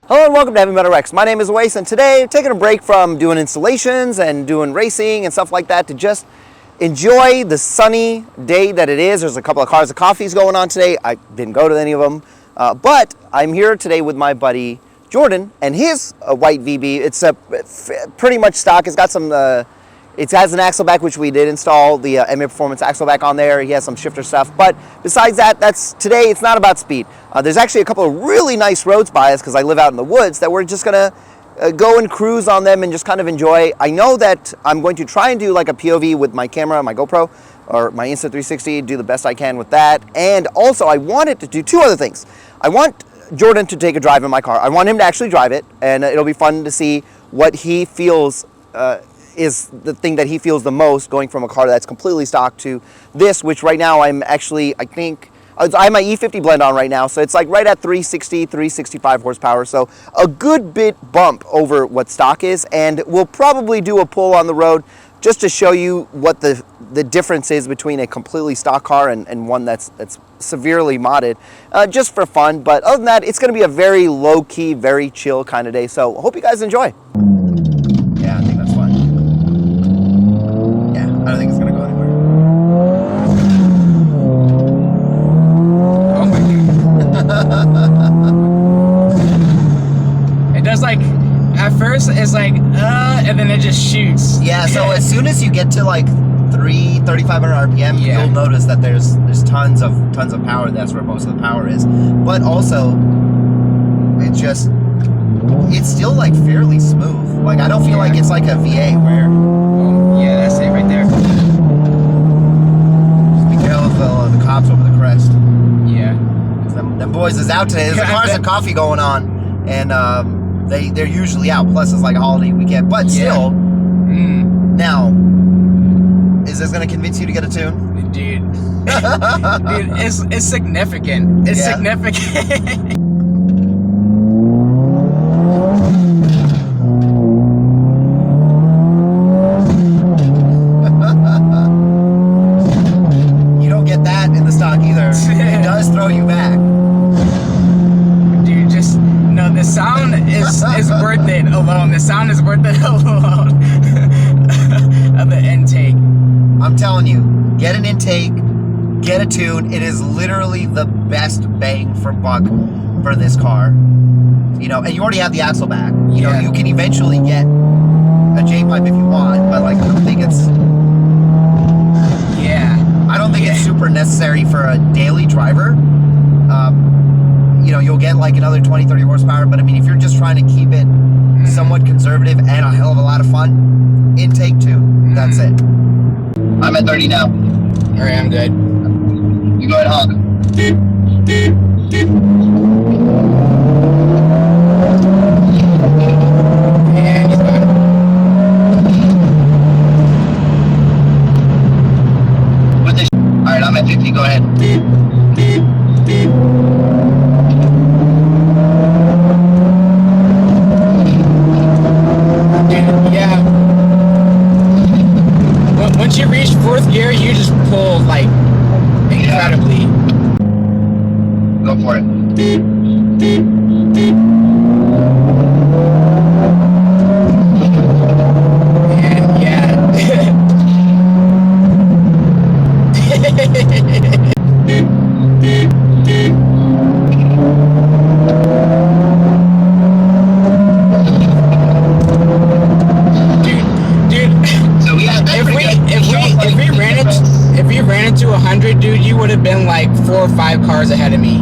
Hello and welcome to Heavy Metal Rex. My name is Weiss, and today I'm taking a break from doing installations and doing racing and stuff like that to just enjoy the sunny day that it is. There's a couple of cars of coffees going on today. I didn't go to any of them, but I'm here today with my buddy Jordan and his white VB. It's pretty much stock. It's got some, it has an axle back, which we did install the MAPerformance axle back on there. He has some shifter stuff, but besides that, today it's not about speed. There's actually a couple of really nice roads by us because I live out in the woods that we're just gonna go and cruise on them and just kind of enjoy. I know that I'm going to try and do like a POV with my camera, my GoPro, or my Insta360, do the best I can with that. And also I wanted to do two other things. I want Jordan to take a drive in my car. I want him to actually drive it, and it'll be fun to see what he feels is the thing that he feels the most going from a car that's completely stock to this, which right now I'm actually, I have my E50 blend on right now, so it's like right at 360, 365 horsepower, so a good bit bump over what stock is, and we'll probably do a pull on the road just to show you what the difference is between a completely stock car and one that's severely modded, just for fun. But other than that, it's going to be a very low-key, very chill kind of day, so I hope you guys enjoy. Yeah, I think that's fun. Yeah, I don't think it's going to go anywhere. It does, like, at first it's like and then it just shoots. Yeah, so as soon as you get to like 3,500 RPM, yeah, you'll notice that there's tons of power. That's where most of the power is. But also, it's still like fairly smooth. Like, I don't feel like it's like a VA where. Oh, yeah, that's it right there. Just be careful of the cops over the crest. Yeah. Them boys is out today. There's a cars and coffee going on, and they're usually out. Plus, it's like a holiday weekend. But still, now, is this gonna convince you to get a tune, dude? Dude, it's significant. It's significant. You don't get that in the stock either. It does throw you back. Dude, just no. The sound is worth it alone. The sound is worth it alone. Of the intake. I'm telling you, get an intake, get a tune. It is literally the best bang for buck for this car. You know, and you already have the axle back. You know, you can eventually get a jpipe if you want, but like I don't think it's. I don't think it's super necessary for a daily driver. You know, you'll get like another 20-30 horsepower, but I mean, if you're just trying to keep it somewhat conservative and a hell of a lot of fun, intake tune. That's it. I'm at 30 now. Alright, I'm good. You go ahead, honk. And he's gone. With this. Alright, I'm at 50. Go ahead. Once you reach fourth gear, you just pull like incredibly. Go for it. And if we ran into 100, dude, you would have been like 4 or 5 cars ahead of me.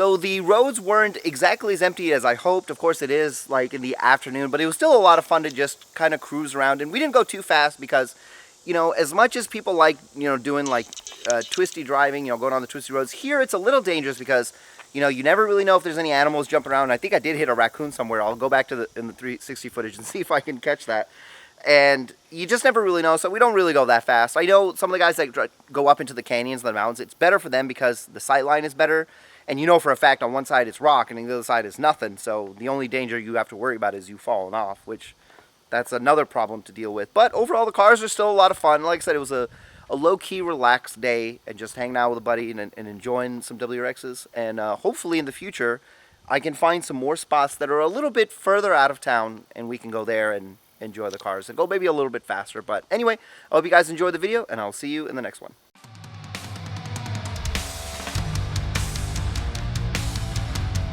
So the roads weren't exactly as empty as I hoped. Of course it is like in the afternoon, but it was still a lot of fun to just kind of cruise around. And we didn't go too fast because, you know, as much as people like, you know, doing like twisty driving, you know, going on the twisty roads, here it's a little dangerous because, you know, you never really know if there's any animals jumping around. I think I did hit a raccoon somewhere. I'll go back to the 360 footage and see if I can catch that. And you just never really know, so we don't really go that fast. I know some of the guys that go up into the canyons and the mountains, it's better for them because the sight line is better. And you know for a fact on one side it's rock and on the other side is nothing. So the only danger you have to worry about is you falling off, which that's another problem to deal with. But overall, the cars are still a lot of fun. Like I said, it was a low-key, relaxed day and just hanging out with a buddy and enjoying some WRXs. And hopefully in the future, I can find some more spots that are a little bit further out of town and we can go there and enjoy the cars and go maybe a little bit faster. But anyway, I hope you guys enjoyed the video and I'll see you in the next one.